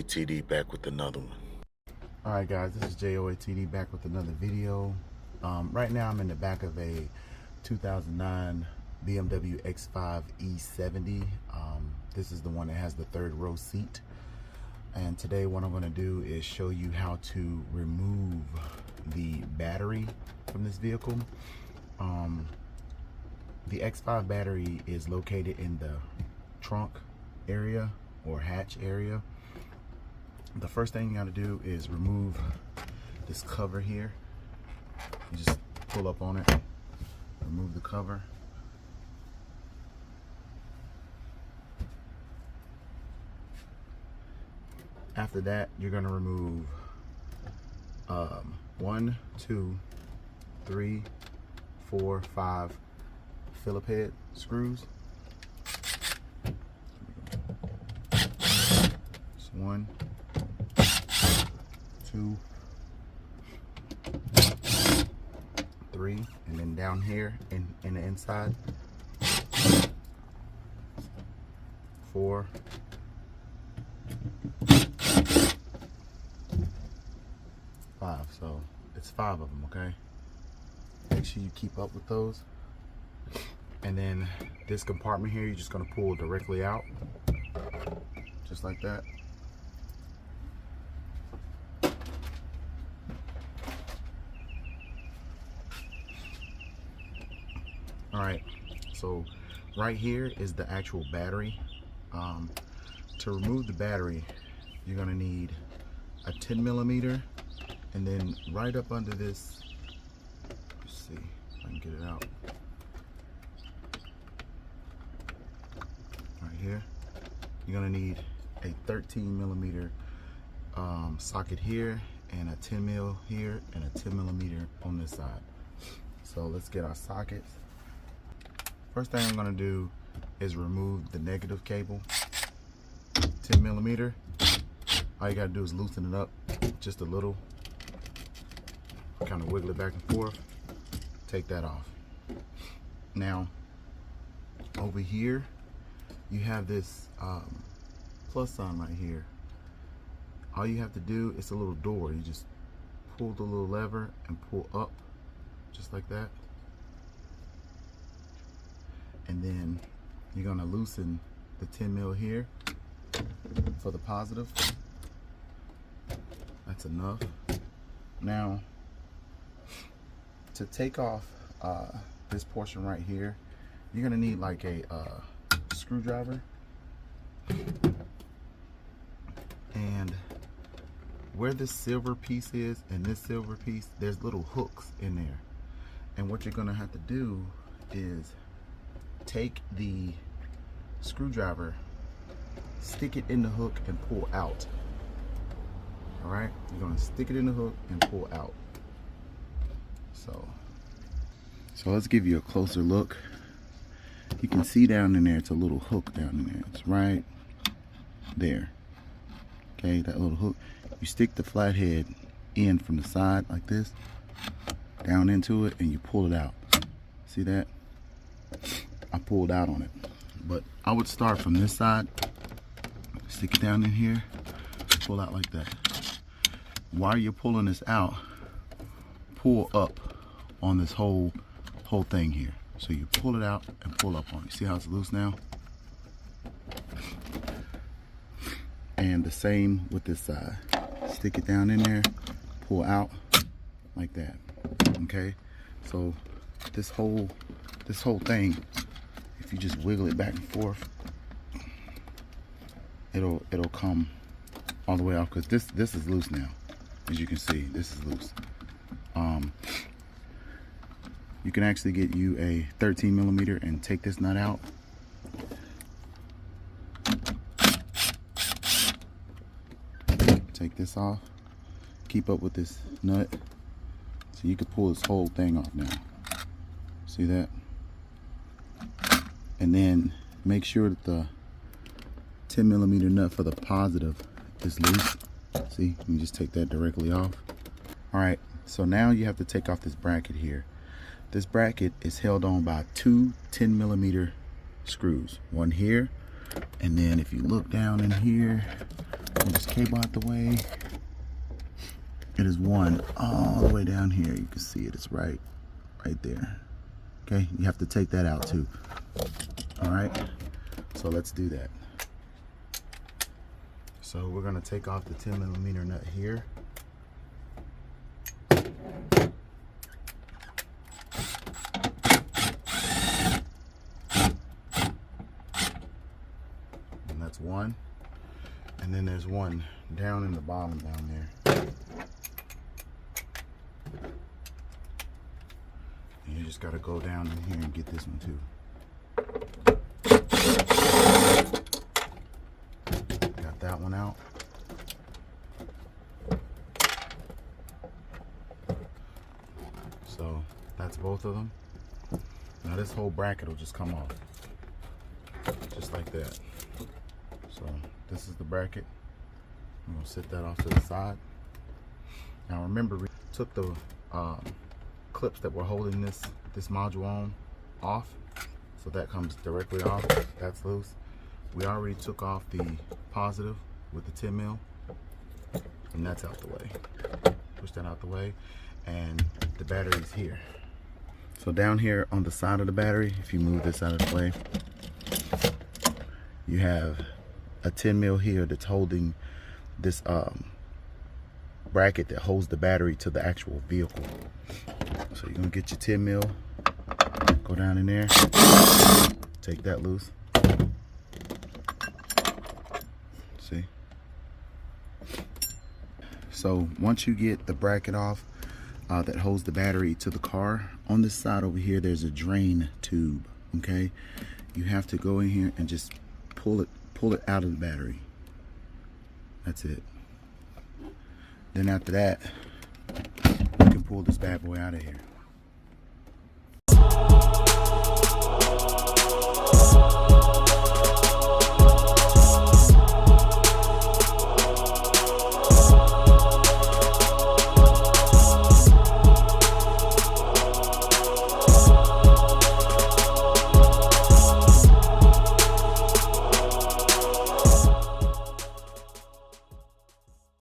J.O.A.T.D back with another one. Alright guys, this is J.O.A.T.D back with another video. Right now I'm in the back of a 2009 BMW X5 E70. This is the one that has the third row seat. And today what I'm going to do is show you how to remove the battery from this vehicle. The X5 battery is located in the trunk area or hatch area. The first thing you got to do is remove this cover here. You just pull up on it, remove the cover. After that, you're going to remove 1, 2, 3, 4, 5 Phillip head screws. Just 1, 2, 3, and then down here in the inside 4, 5. So it's 5 of them, okay? Make sure you keep up with those. And then this compartment here, you're just going to pull directly out, just like that. All right, so right here is the actual battery. To remove the battery, you're going to need a 10mm, and then right up under this, let's see if I can get it out. Right here, you're going to need a 13mm socket here, and a 10mm here, and a 10mm on this side. So let's get our sockets. First thing I'm going to do is remove the negative cable, 10mm. All you got to do is loosen it up just a little, kind of wiggle it back and forth, take that off. Now over here you have this plus sign right here. All you have to do is a little door. You just pull the little lever and pull up just like that, and then you're going to loosen the 10mm here for the positive. That's enough. Now to take off this portion right here, you're going to need like a screwdriver, and where this silver piece is and this silver piece, there's little hooks in there, and what you're going to have to do is take the screwdriver, stick it in the hook, and pull out. All right, you're going to stick it in the hook and pull out. So let's give you a closer look. You can see down in there, it's a little hook down in there. It's right there. Okay, that little hook. You stick the flathead in from the side like this, down into it, and you pull it out. See that? I pulled out on it. But I would start from this side, stick it down in here, pull out like that. While you're pulling this out, pull up on this whole thing here. So you pull it out and pull up on it. See how it's loose now? And the same with this side. Stick it down in there, pull out like that. Okay? So this whole thing, if you just wiggle it back and forth, it'll come all the way off, because this is loose now. As you can see, this is loose. You can actually get you a 13mm and take this nut out. Take this off. Keep up with this nut. So you could pull this whole thing off now. See that? And then make sure that the 10mm nut for the positive is loose. See, you can just take that directly off. All right, so now you have to take off this bracket here. This bracket is held on by 2 10mm screws. One here, and then if you look down in here, Move this cable out the way. It is one all the way down here. You can see it. It's right there. Okay, you have to take that out too. All right, so let's do that. So we're gonna take off the 10mm nut here. And that's one. And then there's one down in the bottom down there. And you just gotta go down in here and get this one too. Got that one out. So that's both of them. Now this whole bracket will just come off. Just like that. So this is the bracket. I'm gonna set that off to the side. Now remember, we took the clips that were holding this module on off. So that comes directly off. That's loose. We already took off the positive with the 10mm, and that's out the way. Push that out the way, and the battery's here. So down here on the side of the battery, if you move this out of the way, you have a 10mm here that's holding this bracket that holds the battery to the actual vehicle. So you're gonna get your 10mm, go down in there, take that loose. See? So once you get the bracket off that holds the battery to the car, on this side over here there's a drain tube. Okay, you have to go in here and just pull it out of the battery. That's it. Then after that, you can pull this bad boy out of here.